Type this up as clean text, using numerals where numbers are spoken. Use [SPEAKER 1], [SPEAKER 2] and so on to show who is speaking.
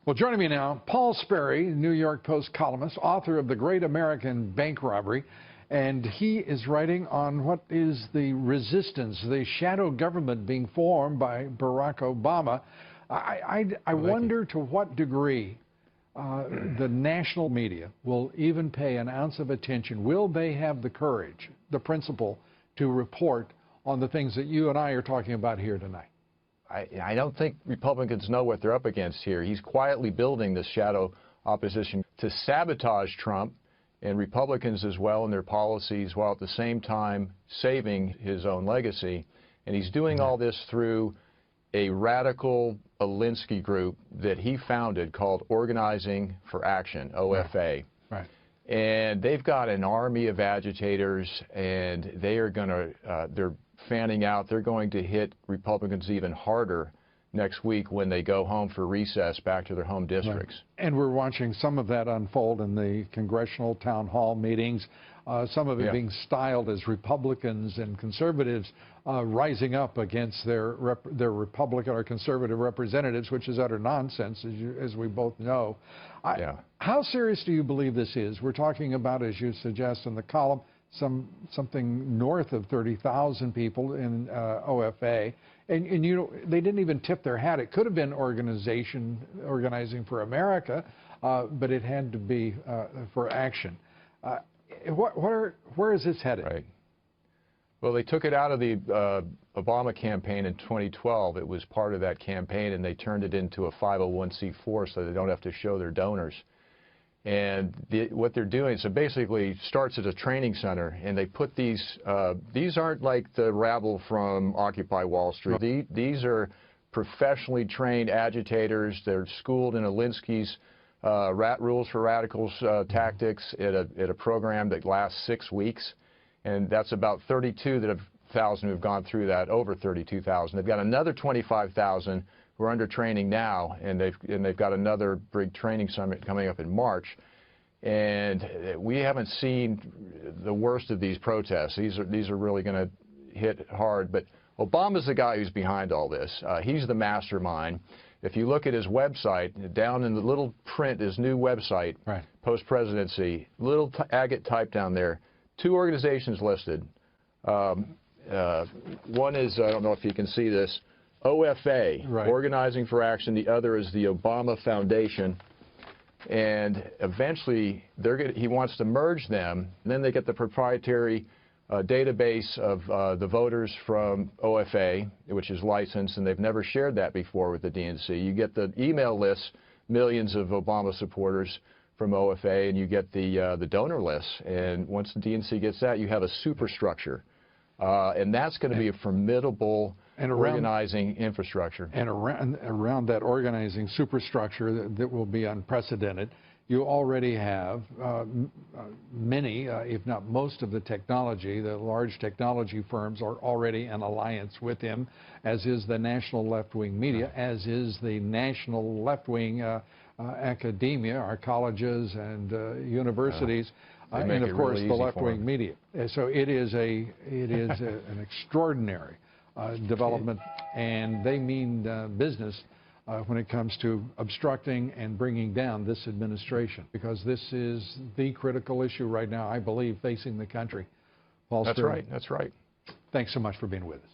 [SPEAKER 1] Well, joining me now, Paul Sperry, New York Post columnist, author of The Great American Bank Robbery, and he is writing on what is the resistance, the shadow government being formed by Barack Obama. I wonder to what degree the national media will even pay an ounce of attention. Will they have the courage, the principle, to report on the things that you and I are talking about here tonight?
[SPEAKER 2] I don't think Republicans know what they're up against here. He's quietly building this shadow opposition to sabotage Trump and Republicans as well in their policies, while at the same time saving his own legacy. And he's doing all this through a radical Alinsky group that he founded called Organizing for Action, OFA.
[SPEAKER 1] Right.
[SPEAKER 2] And they've got an army of agitators, and they are going to, they're fanning out. They're going to hit Republicans even harder next week when they go home for recess back to their home districts.
[SPEAKER 1] Right. And we're watching some of that unfold in the congressional town hall meetings, some of it being styled as Republicans and conservatives rising up against their Republican or conservative representatives, which is utter nonsense, as we both know. How serious do you believe this is? We're talking about, as you suggest in the column, something north of 30,000 people in OFA, and you know, they didn't even tip their hat. It could have been Organizing for America, but it had to be for action. Where is this headed?
[SPEAKER 2] Right. Well, they took it out of the Obama campaign in 2012. It was part of that campaign, and they turned it into a 501c4 so they don't have to show their donors. And what they're doing, so basically starts at a training center, and they put these aren't like the rabble from Occupy Wall Street. These are professionally trained agitators. They're schooled in Alinsky's rules for radicals tactics at a program that lasts 6 weeks. And that's about 32,000 who've gone through that, over 32,000. They've got another 25,000 who are under training now, and they've got another big training summit coming up in March. And we haven't seen the worst of these protests. These are really going to hit hard. But Obama's the guy who's behind all this. He's the mastermind. If you look at his website, down in the little print, his new website, post-presidency, little agate type down there, 2 organizations listed. One is, I don't know if you can see this, OFA, Organizing for Action. The other is the Obama Foundation. And eventually, he wants to merge them. And then they get the proprietary database of the voters from OFA, which is licensed, and they've never shared that before with the DNC. You get the email lists, millions of Obama supporters from OFA, and you get the donor lists. And once the DNC gets that, you have a superstructure. And that's going to be a formidable organizing infrastructure. And
[SPEAKER 1] around that organizing superstructure that will be unprecedented, you already have many, if not most of the technology, the large technology firms are already in alliance with him, as is the national left-wing media, as is the national left-wing academia, our colleges and universities, and of course the left-wing media. So it is an extraordinary development, and they mean business when it comes to obstructing and bringing down this administration, because this is the critical issue right now, I believe, facing the country. Paul Sperry.
[SPEAKER 2] That's right.
[SPEAKER 1] Thanks so much for being with us.